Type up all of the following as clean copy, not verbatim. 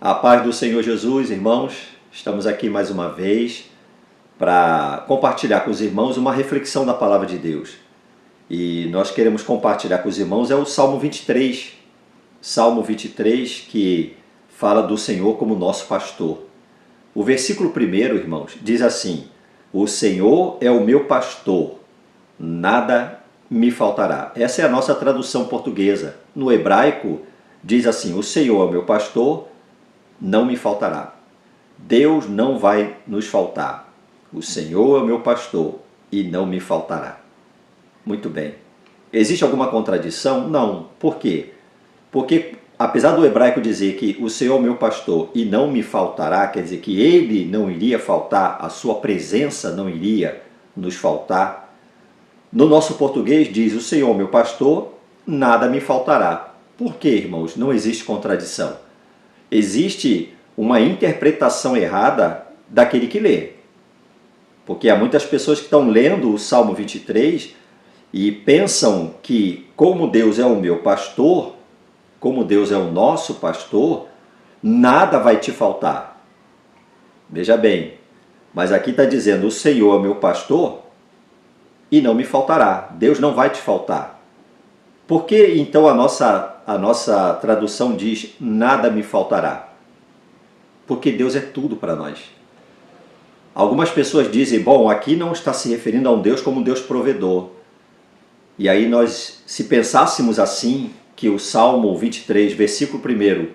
A paz do Senhor Jesus, irmãos, estamos aqui mais uma vez para compartilhar com os irmãos uma reflexão da Palavra de Deus. E nós queremos compartilhar com os irmãos o Salmo 23. Salmo 23 que fala do Senhor como nosso pastor. O versículo 1, irmãos, diz assim: O Senhor é o meu pastor, nada me faltará. Essa é a nossa tradução portuguesa. No hebraico diz assim: O Senhor é o meu pastor, não me faltará. Deus não vai nos faltar. O Senhor é o meu pastor e não me faltará. Muito bem. Existe alguma contradição? Não. Por quê? Porque apesar do hebraico dizer que o Senhor é o meu pastor e não me faltará, quer dizer que Ele não iria faltar, a sua presença não iria nos faltar, no nosso português diz: o Senhor é o meu pastor, nada me faltará. Por quê, irmãos? Não existe contradição. Existe uma interpretação errada daquele que lê. Porque há muitas pessoas que estão lendo o Salmo 23 e pensam que, como Deus é o meu pastor, como Deus é o nosso pastor, nada vai te faltar. Veja bem, mas aqui está dizendo: o Senhor é meu pastor e não me faltará. Deus não vai te faltar. Por que então a nossa tradução diz: nada me faltará? Porque Deus é tudo para nós. Algumas pessoas dizem: bom, aqui não está se referindo a um Deus como um Deus provedor. E aí nós, se pensássemos assim, que o Salmo 23, versículo 1,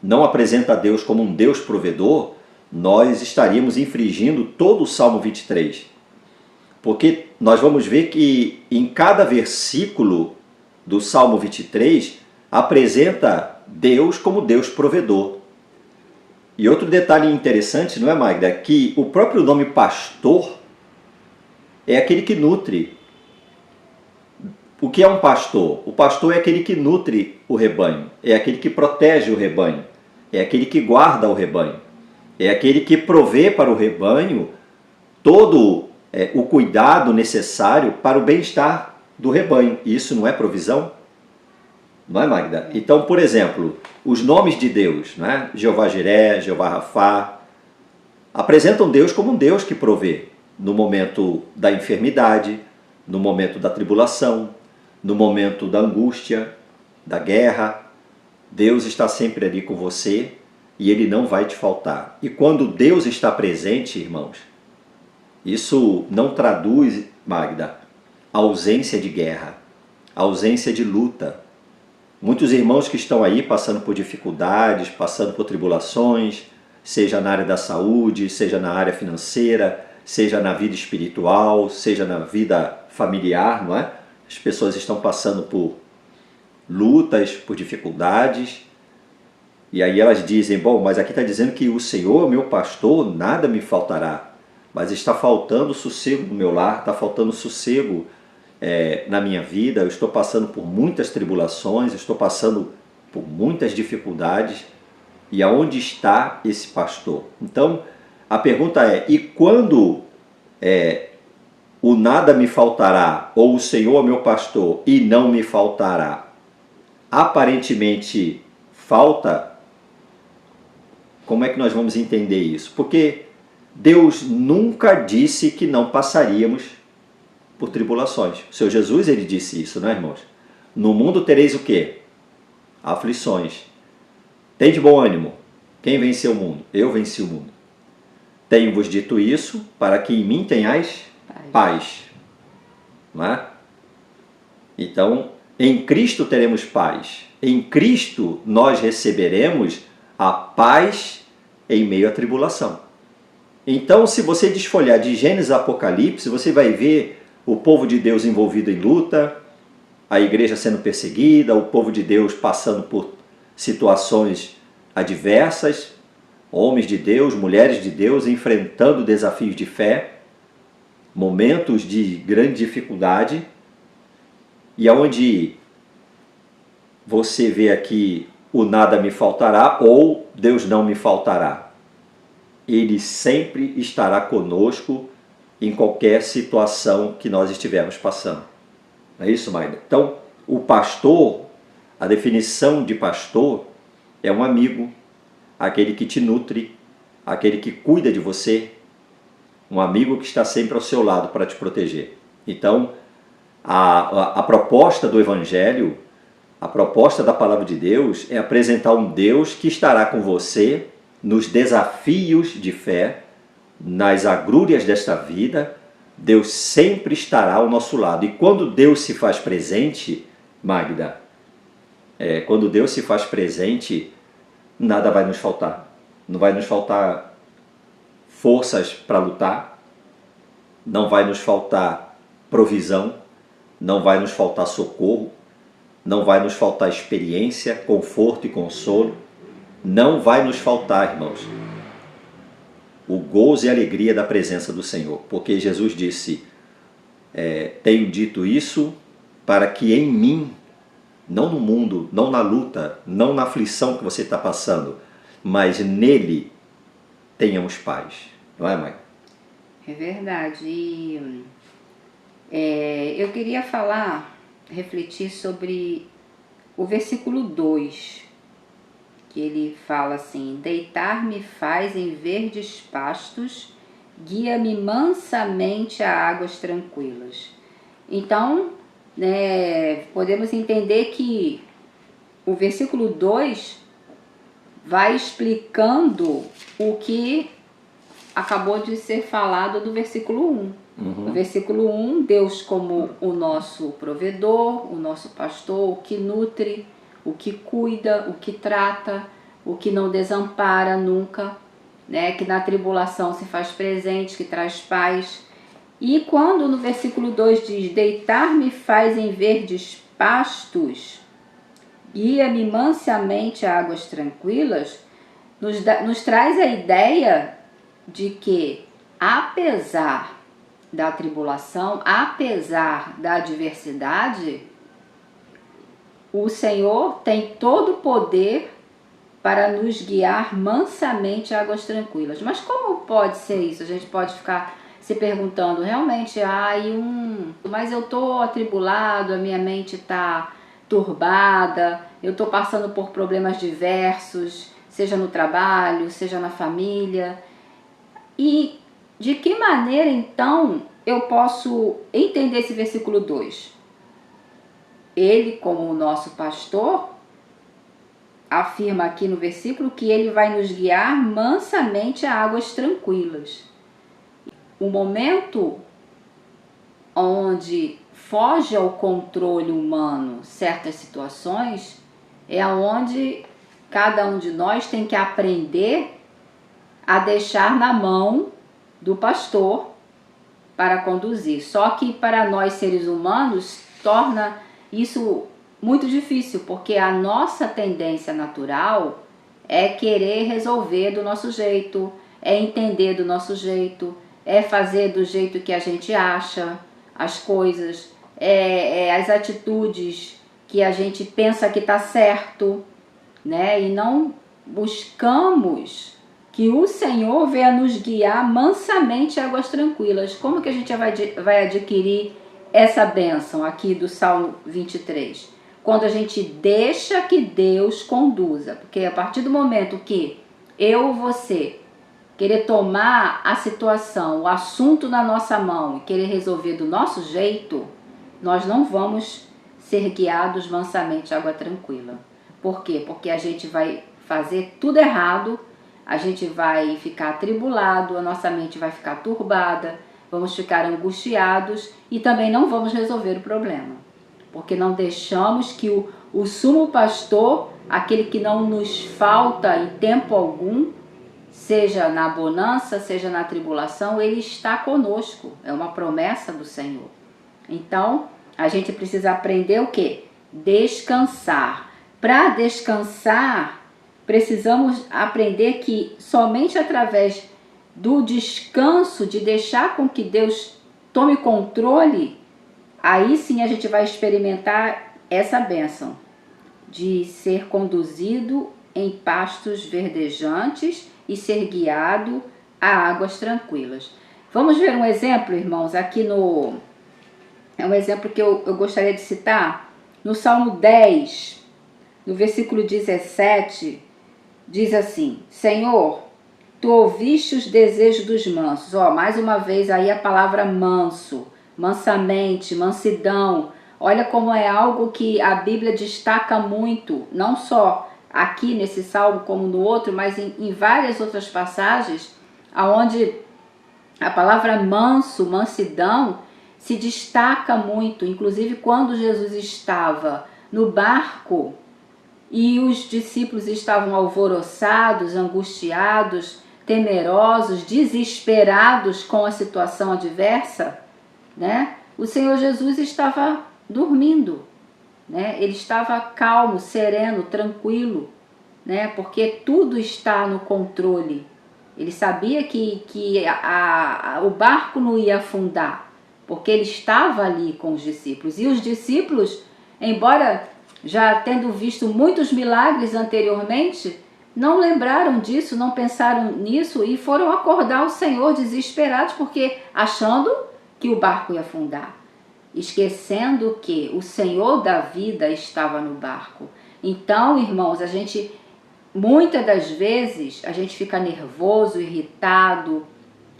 não apresenta a Deus como um Deus provedor, nós estaríamos infringindo todo o Salmo 23. Porque nós vamos ver que em cada versículo do Salmo 23 apresenta Deus como Deus provedor. E outro detalhe interessante, não é, Magda? Que o próprio nome pastor é aquele que nutre. O que é um pastor? O pastor é aquele que nutre o rebanho, é aquele que protege o rebanho, é aquele que guarda o rebanho, é aquele que provê para o rebanho todo o cuidado necessário para o bem-estar do rebanho. Isso não é provisão? Não é, Magda? Então, por exemplo, os nomes de Deus, né? Jeová Jiré, Jeová Rafá, apresentam Deus como um Deus que provê no momento da enfermidade, no momento da tribulação, no momento da angústia, da guerra. Deus está sempre ali com você e Ele não vai te faltar. E quando Deus está presente, irmãos, isso não traduz, Magda, ausência de guerra, ausência de luta. Muitos irmãos que estão aí passando por dificuldades, passando por tribulações, seja na área da saúde, seja na área financeira, seja na vida espiritual, seja na vida familiar, não é? As pessoas estão passando por lutas, por dificuldades, e aí elas dizem: bom, mas aqui está dizendo que o Senhor é o meu pastor, nada me faltará. Mas está faltando sossego no meu lar, está faltando sossego na minha vida, eu estou passando por muitas tribulações, eu estou passando por muitas dificuldades, e aonde está esse pastor? Então, a pergunta é: e quando o nada me faltará, ou o Senhor é meu pastor e não me faltará, aparentemente falta, como é que nós vamos entender isso? Porque Deus nunca disse que não passaríamos por tribulações. O Senhor Jesus, ele disse isso, né, irmãos? No mundo tereis o quê? Aflições. Tende bom ânimo. Quem venceu o mundo? Eu venci o mundo. Tenho-vos dito isso para que em mim tenhais paz. Não é? Então, em Cristo teremos paz. Em Cristo nós receberemos a paz em meio à tribulação. Então, se você desfolhar de Gênesis a Apocalipse, você vai ver o povo de Deus envolvido em luta, a igreja sendo perseguida, o povo de Deus passando por situações adversas, homens de Deus, mulheres de Deus enfrentando desafios de fé, momentos de grande dificuldade, e aonde você vê aqui o nada me faltará ou Deus não me faltará. Ele sempre estará conosco em qualquer situação que nós estivermos passando. Não é isso, Magda? Então, o pastor, a definição de pastor é um amigo, aquele que te nutre, aquele que cuida de você, um amigo que está sempre ao seu lado para te proteger. Então, a proposta do Evangelho, a proposta da Palavra de Deus é apresentar um Deus que estará com você nos desafios de fé, nas agrúrias desta vida. Deus sempre estará ao nosso lado. E quando Deus se faz presente, Magda, quando Deus se faz presente, nada vai nos faltar. Não vai nos faltar forças para lutar, não vai nos faltar provisão, não vai nos faltar socorro, não vai nos faltar experiência, conforto e consolo. Não vai nos faltar, irmãos, o gozo e a alegria da presença do Senhor. Porque Jesus disse, tenho dito isso para que em mim, não no mundo, não na luta, não na aflição que você está passando, mas nele tenhamos paz. Não é, mãe? É verdade. E eu queria refletir sobre o versículo 2, que ele fala assim: deitar-me faz em verdes pastos, guia-me mansamente a águas tranquilas. Então, podemos entender que o versículo 2 vai explicando o que acabou de ser falado do versículo 1. No versículo 1, Deus como o nosso provedor, o nosso pastor, o que nutre, o que cuida, o que trata, o que não desampara nunca, que na tribulação se faz presente, que traz paz. E quando no versículo 2 diz, deitar-me faz em verdes pastos, guia-me mansamente a águas tranquilas, nos traz a ideia de que, apesar da tribulação, apesar da adversidade, o Senhor tem todo o poder para nos guiar mansamente a águas tranquilas. Mas como pode ser isso? A gente pode ficar se perguntando, realmente, mas eu estou atribulado, a minha mente está turbada, eu estou passando por problemas diversos, seja no trabalho, seja na família. E de que maneira, então, eu posso entender esse versículo 2? Ele, como o nosso pastor, afirma aqui no versículo que ele vai nos guiar mansamente a águas tranquilas. O momento onde foge ao controle humano certas situações é onde cada um de nós tem que aprender a deixar na mão do pastor para conduzir. Só que para nós seres humanos torna isso muito difícil, porque a nossa tendência natural é querer resolver do nosso jeito, é entender do nosso jeito, é fazer do jeito que a gente acha as coisas, as atitudes que a gente pensa que está certo, e não buscamos que o Senhor venha nos guiar mansamente a águas tranquilas. Como que a gente vai adquirir essa bênção aqui do Salmo 23? Quando a gente deixa que Deus conduza. Porque a partir do momento que eu ou você querer tomar a situação, o assunto na nossa mão e querer resolver do nosso jeito, nós não vamos ser guiados mansamente a água tranquila. Por quê? Porque a gente vai fazer tudo errado, a gente vai ficar atribulado, a nossa mente vai ficar turbada, vamos ficar angustiados e também não vamos resolver o problema. Porque não deixamos que o sumo pastor, aquele que não nos falta em tempo algum, seja na bonança, seja na tribulação, ele está conosco. É uma promessa do Senhor. Então, a gente precisa aprender o quê? Descansar. Para descansar, precisamos aprender que somente através do descanso, de deixar com que Deus tome controle, aí sim a gente vai experimentar essa bênção de ser conduzido em pastos verdejantes e ser guiado a águas tranquilas. Vamos ver um exemplo, irmãos, aqui é um exemplo que eu gostaria de citar, no Salmo 10, no versículo 17, diz assim: Senhor, tu ouviste os desejos dos mansos. Mais uma vez aí a palavra manso, mansamente, mansidão. Olha como é algo que a Bíblia destaca muito, não só aqui nesse salmo como no outro, mas em várias outras passagens, aonde a palavra manso, mansidão, se destaca muito. Inclusive quando Jesus estava no barco e os discípulos estavam alvoroçados, angustiados, temerosos, desesperados com a situação adversa, né? O Senhor Jesus estava dormindo, né? Ele estava calmo, sereno, tranquilo, né? Porque tudo está no controle. Ele sabia que o barco não ia afundar, porque ele estava ali com os discípulos. E os discípulos, embora já tendo visto muitos milagres anteriormente, não lembraram disso, não pensaram nisso e foram acordar o Senhor desesperados, porque achando que o barco ia afundar, esquecendo que o Senhor da vida estava no barco. Então, irmãos, muitas das vezes a gente fica nervoso, irritado,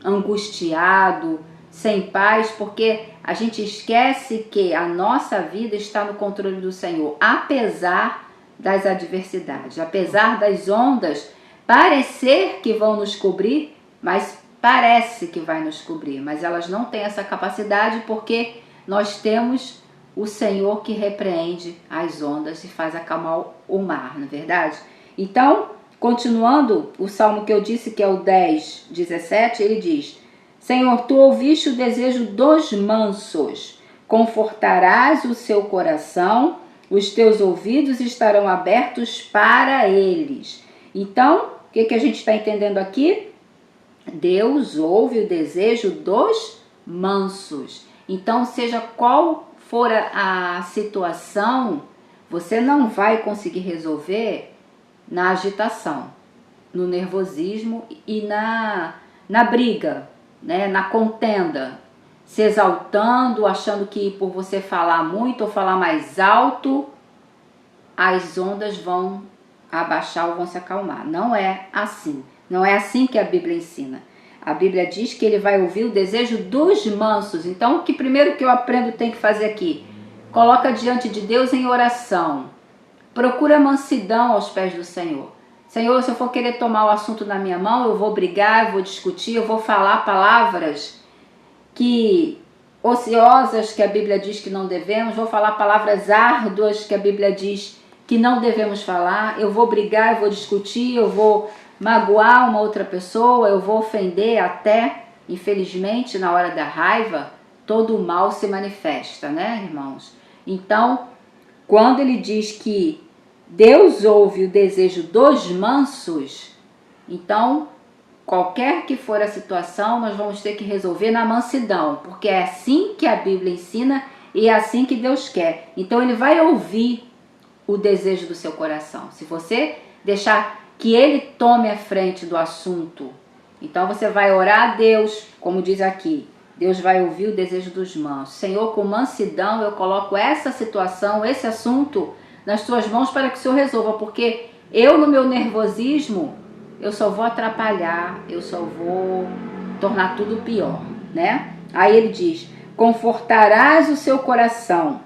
angustiado, sem paz, porque a gente esquece que a nossa vida está no controle do Senhor, apesar das adversidades, apesar das ondas parecer que vão nos cobrir, mas parece que vai nos cobrir, mas elas não têm essa capacidade, porque nós temos o Senhor que repreende as ondas e faz acalmar o mar, não é verdade? Então, continuando o salmo que eu disse, que é o 10:17, ele diz: Senhor, tu ouviste o desejo dos mansos, confortarás o seu coração, os teus ouvidos estarão abertos para eles. Então, o que a gente está entendendo aqui? Deus ouve o desejo dos mansos. Então, seja qual for a situação, você não vai conseguir resolver na agitação, no nervosismo e na briga, né? Na contenda, se exaltando, achando que por você falar muito ou falar mais alto, as ondas vão abaixar ou vão se acalmar. Não é assim. Não é assim que a Bíblia ensina. A Bíblia diz que ele vai ouvir o desejo dos mansos. Então, o que primeiro que eu aprendo tem que fazer aqui? Coloca diante de Deus em oração. Procura mansidão aos pés do Senhor. Senhor, se eu for querer tomar o assunto na minha mão, eu vou brigar, eu vou discutir, eu vou falar palavras ociosas que a Bíblia diz que não devemos, vou falar palavras árduas que a Bíblia diz que não devemos falar, eu vou brigar, eu vou discutir, eu vou magoar uma outra pessoa, eu vou ofender até, infelizmente, na hora da raiva, todo o mal se manifesta, né, irmãos? Então, quando ele diz que Deus ouve o desejo dos mansos, então, qualquer que for a situação, nós vamos ter que resolver na mansidão, porque é assim que a Bíblia ensina e é assim que Deus quer. Então, ele vai ouvir o desejo do seu coração. Se você deixar que ele tome a frente do assunto, então você vai orar a Deus, como diz aqui, Deus vai ouvir o desejo dos mansos. Senhor, com mansidão eu coloco essa situação, esse assunto nas tuas mãos para que o Senhor resolva, porque eu no meu nervosismo, eu só vou atrapalhar, eu só vou tornar tudo pior, né? Aí ele diz: confortarás o seu coração,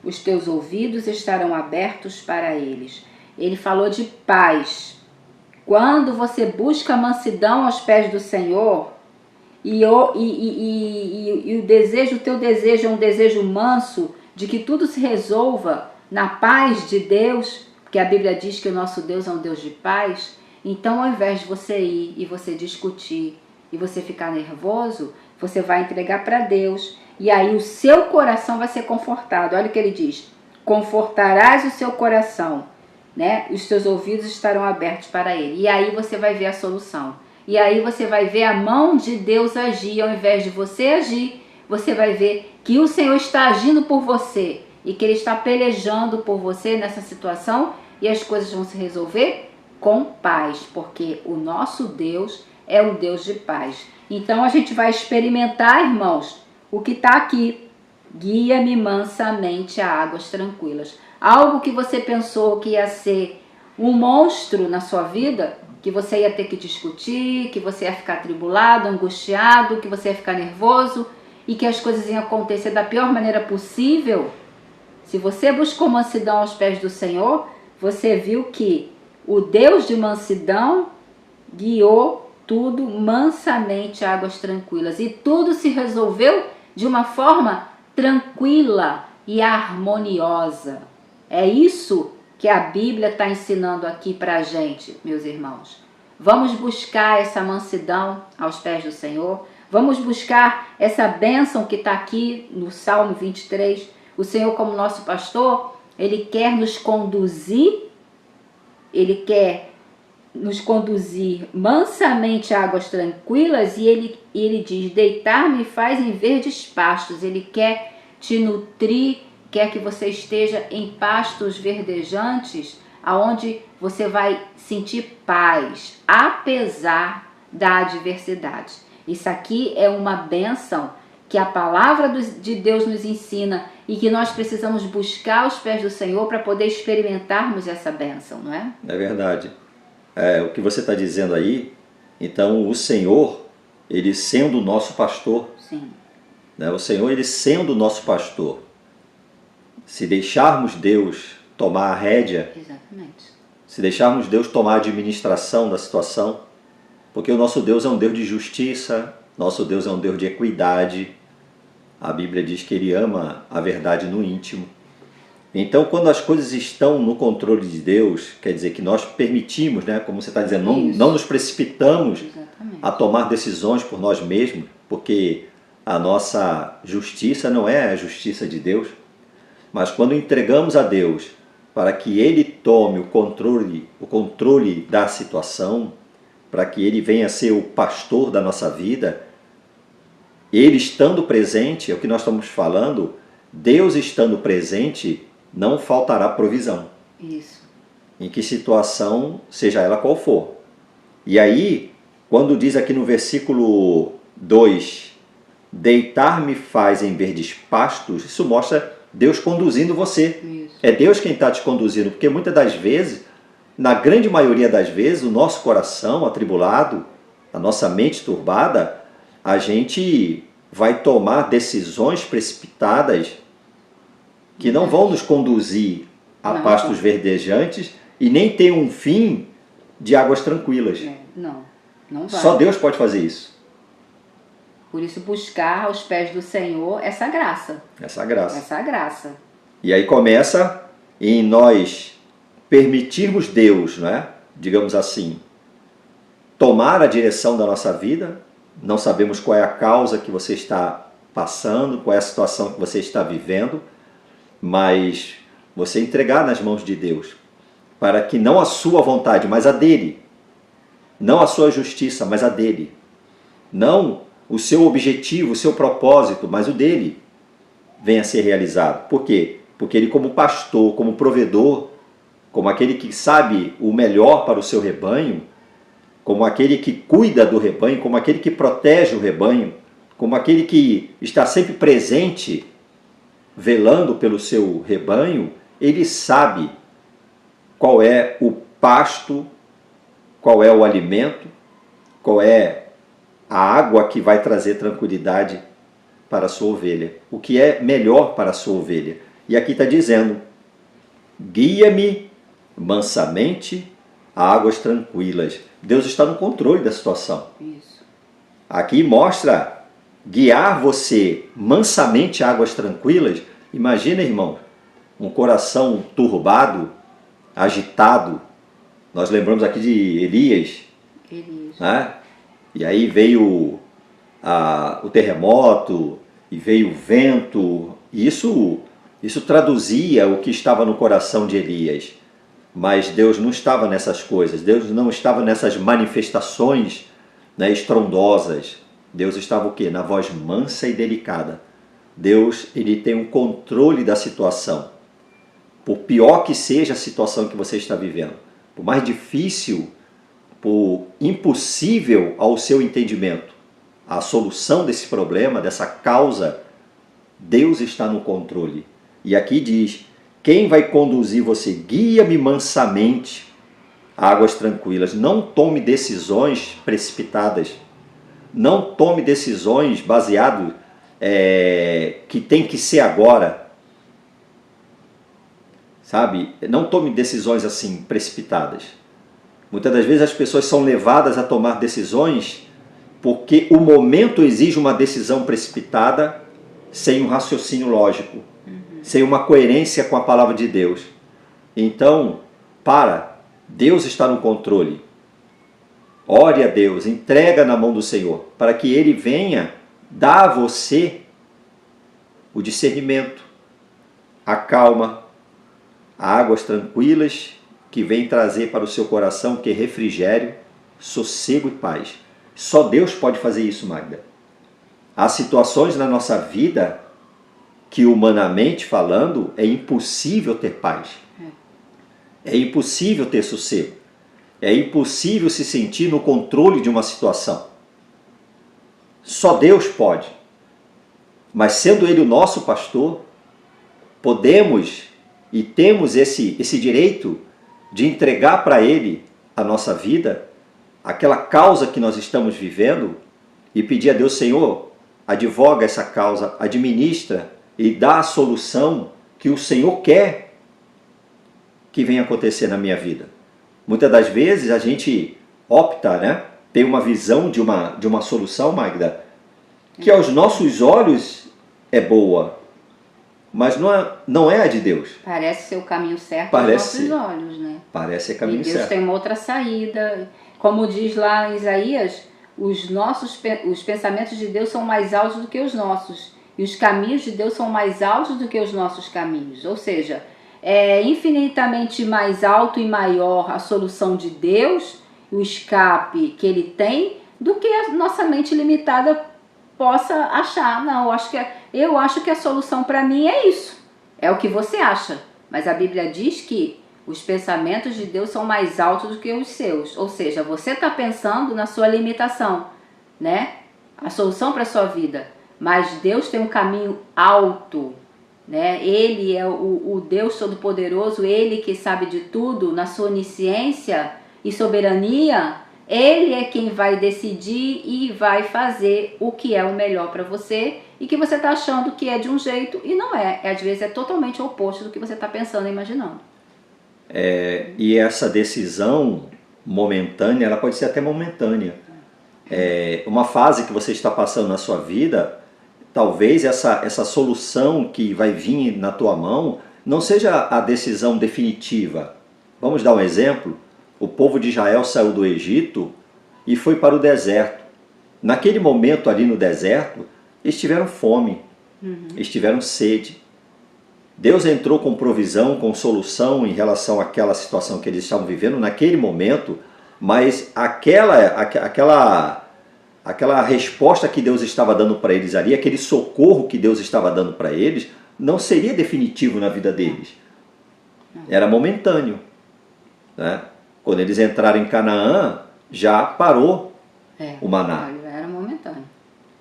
os teus ouvidos estarão abertos para eles. Ele falou de paz. Quando você busca mansidão aos pés do Senhor, o desejo, o teu desejo é um desejo manso, de que tudo se resolva na paz de Deus, porque a Bíblia diz que o nosso Deus é um Deus de paz. Então, ao invés de você ir e você discutir e você ficar nervoso, você vai entregar para Deus e aí o seu coração vai ser confortado. Olha o que ele diz: confortarás o seu coração, né? Os seus ouvidos estarão abertos para ele. E aí você vai ver a solução. E aí você vai ver a mão de Deus agir. Ao invés de você agir, você vai ver que o Senhor está agindo por você e que ele está pelejando por você nessa situação, e as coisas vão se resolver com paz, porque o nosso Deus é um Deus de paz. Então a gente vai experimentar, irmãos, o que está aqui: guia-me mansamente a águas tranquilas. Algo que você pensou que ia ser um monstro na sua vida, que você ia ter que discutir, que você ia ficar atribulado, angustiado, que você ia ficar nervoso e que as coisas iam acontecer da pior maneira possível, se você buscou mansidão aos pés do Senhor, você viu que o Deus de mansidão guiou tudo mansamente a águas tranquilas. E tudo se resolveu de uma forma tranquila e harmoniosa. É isso que a Bíblia está ensinando aqui para a gente, meus irmãos. Vamos buscar essa mansidão aos pés do Senhor. Vamos buscar essa bênção que está aqui no Salmo 23. O Senhor, como nosso pastor, Ele quer nos conduzir, Ele quer nos conduzir mansamente a águas tranquilas, e ele diz, deitar-me faz em verdes pastos. Ele quer te nutrir, quer que você esteja em pastos verdejantes, aonde você vai sentir paz, apesar da adversidade. Isso aqui é uma bênção que a palavra de Deus nos ensina e que nós precisamos buscar aos pés do Senhor para poder experimentarmos essa bênção, não é? É verdade. O que você está dizendo aí, então o Senhor, Ele sendo o nosso pastor, Sim. Né? O Senhor, Ele sendo o nosso pastor, se deixarmos Deus tomar a rédea, Exatamente. se deixarmos Deus tomar a administração da situação, porque o nosso Deus é um Deus de justiça, nosso Deus é um Deus de equidade, a Bíblia diz que Ele ama a verdade no íntimo. Então, quando as coisas estão no controle de Deus, quer dizer que nós permitimos, né, como você está dizendo, não nos precipitamos Exatamente. a tomar decisões por nós mesmos, porque a nossa justiça não é a justiça de Deus, mas quando entregamos a Deus para que Ele tome o controle da situação, para que Ele venha ser o pastor da nossa vida, Ele estando presente, é o que nós estamos falando, Deus estando presente, não faltará provisão. Isso. Em que situação, seja ela qual for. E aí, quando diz aqui no versículo 2, deitar-me faz em verdes pastos, isso mostra Deus conduzindo você. Isso. É Deus quem está te conduzindo, porque muitas das vezes, na grande maioria das vezes, o nosso coração atribulado, a nossa mente turbada, a gente vai tomar decisões precipitadas que não vão nos conduzir a pastos verdejantes e nem ter um fim de águas tranquilas. Não vai. Só Deus pode fazer isso. Por isso, buscar aos pés do Senhor essa graça. Essa graça. Essa graça. E aí começa em nós permitirmos Deus, né, digamos assim, tomar a direção da nossa vida. Não sabemos qual é a causa que você está passando, qual é a situação que você está vivendo, mas você entregar nas mãos de Deus, para que não a sua vontade, mas a dele, não a sua justiça, mas a dele, não o seu objetivo, o seu propósito, mas o dele, venha a ser realizado. Por quê? Porque ele, como pastor, como provedor, como aquele que sabe o melhor para o seu rebanho, como aquele que cuida do rebanho, como aquele que protege o rebanho, como aquele que está sempre presente, velando pelo seu rebanho, ele sabe qual é o pasto, qual é o alimento, qual é a água que vai trazer tranquilidade para a sua ovelha, o que é melhor para a sua ovelha. E aqui está dizendo, guia-me mansamente a águas tranquilas. Deus está no controle da situação. Isso. Aqui mostra guiar você mansamente a águas tranquilas. Imagina, irmão, um coração turbado, agitado. Nós lembramos aqui de Elias. Né? E aí veio o terremoto, e veio o vento. E isso traduzia o que estava no coração de Elias. Mas Deus não estava nessas coisas. Deus não estava nessas manifestações, né, estrondosas. Deus estava o quê? Na voz mansa e delicada. Deus, ele tem um controle da situação. Por pior que seja a situação que você está vivendo, por mais difícil, por impossível ao seu entendimento, a solução desse problema, dessa causa, Deus está no controle. E aqui diz, quem vai conduzir você? Guia-me mansamente águas tranquilas. Não tome decisões precipitadas. Não tome decisões baseado que tem que ser agora. Sabe? Não tome decisões assim precipitadas. Muitas das vezes as pessoas são levadas a tomar decisões porque o momento exige uma decisão precipitada sem um raciocínio lógico, sem uma coerência com a palavra de Deus. Então, Deus está no controle. Ore a Deus, entrega na mão do Senhor, para que Ele venha dar a você o discernimento, a calma, águas tranquilas que vem trazer para o seu coração que refrigério, sossego e paz. Só Deus pode fazer isso, Magda. Há situações na nossa vida que, humanamente falando, é impossível ter paz. É impossível ter sossego. É impossível se sentir no controle de uma situação. Só Deus pode. Mas sendo Ele o nosso pastor, podemos e temos esse direito de entregar para Ele a nossa vida, aquela causa que nós estamos vivendo, e pedir a Deus: Senhor, advoga essa causa, administra e dá a solução que o Senhor quer que venha acontecer na minha vida. Muitas das vezes a gente opta, né? Tem uma visão de uma solução, Magda, que aos nossos olhos é boa, mas não é a de Deus. Parece ser o caminho certo aos nossos olhos, né? Parece ser caminho certo. E Deus tem uma outra saída. Como diz lá em Isaías, os pensamentos de Deus são mais altos do que os nossos. E os caminhos de Deus são mais altos do que os nossos caminhos. Ou seja, é infinitamente mais alto e maior a solução de Deus, o escape que Ele tem, do que a nossa mente limitada possa achar. Não, eu acho que a solução para mim é isso. É o que você acha. Mas a Bíblia diz que os pensamentos de Deus são mais altos do que os seus. Ou seja, você está pensando na sua limitação, né? A solução para a sua vida. Mas Deus tem um caminho alto, né? Ele é o Deus Todo-Poderoso, Ele que sabe de tudo, na sua onisciência e soberania. Ele é quem vai decidir e vai fazer o que é o melhor para você e que você está achando que é de um jeito e não é. Às vezes é totalmente o oposto do que você está pensando e imaginando. E essa decisão momentânea, ela pode ser até momentânea. Uma fase que você está passando na sua vida, talvez essa solução que vai vir na tua mão não seja a decisão definitiva. Vamos dar um exemplo. O povo de Israel saiu do Egito e foi para o deserto. Naquele momento ali no deserto, eles tiveram fome, eles tiveram sede. Deus entrou com provisão, com solução em relação àquela situação que eles estavam vivendo naquele momento, mas aquela resposta que Deus estava dando para eles ali, aquele socorro que Deus estava dando para eles, não seria definitivo na vida deles. Era momentâneo, né? Quando eles entraram em Canaã, já parou o maná. Era momentâneo.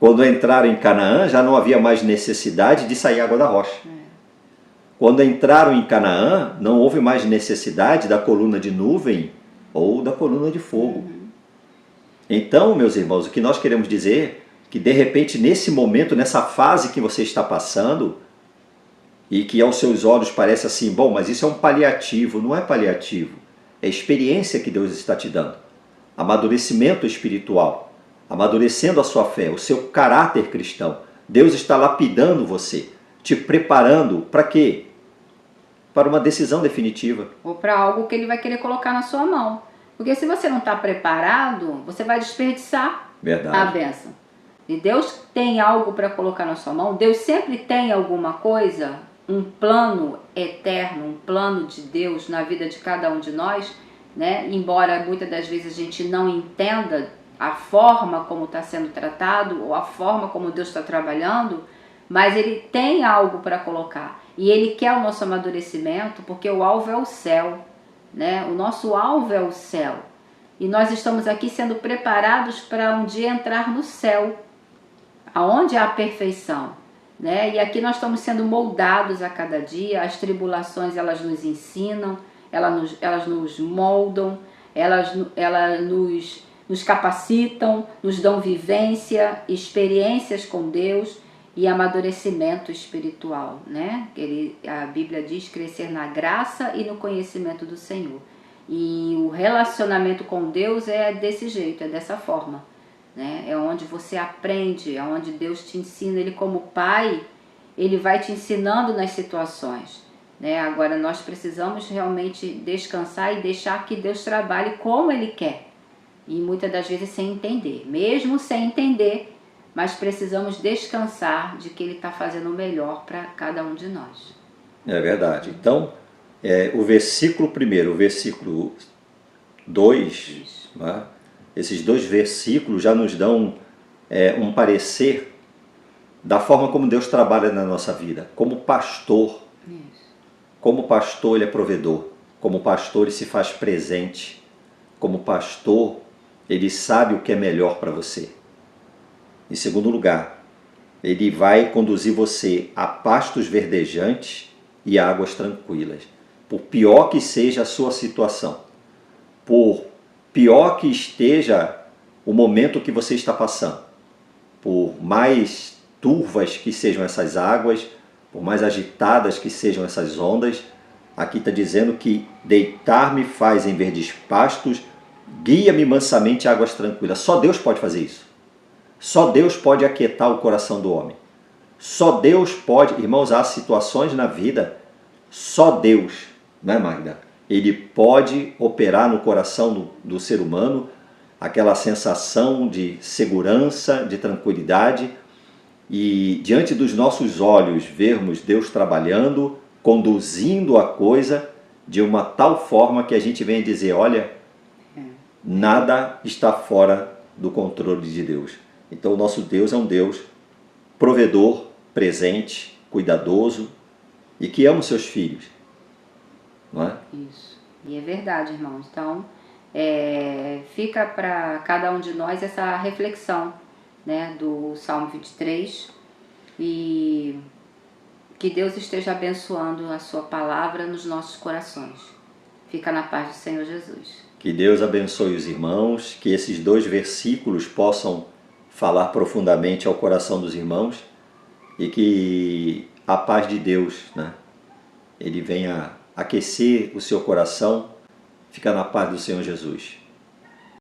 Quando entraram em Canaã, já não havia mais necessidade de sair água da rocha. Quando entraram em Canaã, não houve mais necessidade da coluna de nuvem ou da coluna de fogo. Então, meus irmãos, o que nós queremos dizer é que, de repente, nesse momento, nessa fase que você está passando, e que aos seus olhos parece assim, bom, mas isso é um paliativo. Não é paliativo. É a experiência que Deus está te dando. Amadurecimento espiritual. Amadurecendo a sua fé, o seu caráter cristão. Deus está lapidando você, te preparando para quê? Para uma decisão definitiva. Ou para algo que Ele vai querer colocar na sua mão. Porque se você não está preparado, você vai desperdiçar a bênção. E Deus tem algo para colocar na sua mão. Deus sempre tem alguma coisa, um plano eterno, um plano de Deus na vida de cada um de nós, né? Embora muitas das vezes a gente não entenda a forma como está sendo tratado ou a forma como Deus está trabalhando, mas Ele tem algo para colocar. E Ele quer o nosso amadurecimento, porque o alvo é o céu, né? O nosso alvo é o céu. E nós estamos aqui sendo preparados para um dia entrar no céu, aonde há a perfeição, né? E aqui nós estamos sendo moldados a cada dia. As tribulações, elas nos ensinam, elas nos moldam, elas nos capacitam, nos dão vivência, experiências com Deus e amadurecimento espiritual, né? A Bíblia diz crescer na graça e no conhecimento do Senhor. E o relacionamento com Deus é desse jeito, é dessa forma, né? É onde você aprende, é onde Deus te ensina. Ele, como pai, ele vai te ensinando nas situações, né? Agora nós precisamos realmente descansar e deixar que Deus trabalhe como Ele quer. E muitas das vezes sem entender, mesmo sem entender, mas precisamos descansar de que Ele está fazendo o melhor para cada um de nós. É verdade. Então, o versículo 1, o versículo 2, né? Esses dois versículos já nos dão um parecer da forma como Deus trabalha na nossa vida. Como pastor, como pastor Ele é provedor, como pastor Ele se faz presente, como pastor Ele sabe o que é melhor para você. Em segundo lugar, Ele vai conduzir você a pastos verdejantes e águas tranquilas. Por pior que seja a sua situação, por pior que esteja o momento que você está passando, por mais turvas que sejam essas águas, por mais agitadas que sejam essas ondas, aqui está dizendo que deitar-me faz em verdes pastos, guia-me mansamente a águas tranquilas. Só Deus pode fazer isso. Só Deus pode aquietar o coração do homem. Só Deus pode, irmãos, há situações na vida, só Deus, né, Magda? Ele pode operar no coração do ser humano aquela sensação de segurança, de tranquilidade, e diante dos nossos olhos vermos Deus trabalhando, conduzindo a coisa de uma tal forma que a gente venha dizer, olha, nada está fora do controle de Deus. Então o nosso Deus é um Deus provedor, presente, cuidadoso e que ama os seus filhos. Não é? Isso. E é verdade, irmãos. Então, fica para cada um de nós essa reflexão, né, do Salmo 23, e que Deus esteja abençoando a sua palavra nos nossos corações. Fica na paz do Senhor Jesus. Que Deus abençoe os irmãos, que esses dois versículos possam falar profundamente ao coração dos irmãos e que a paz de Deus, né, Ele venha aquecer o seu coração. Fica na paz do Senhor Jesus.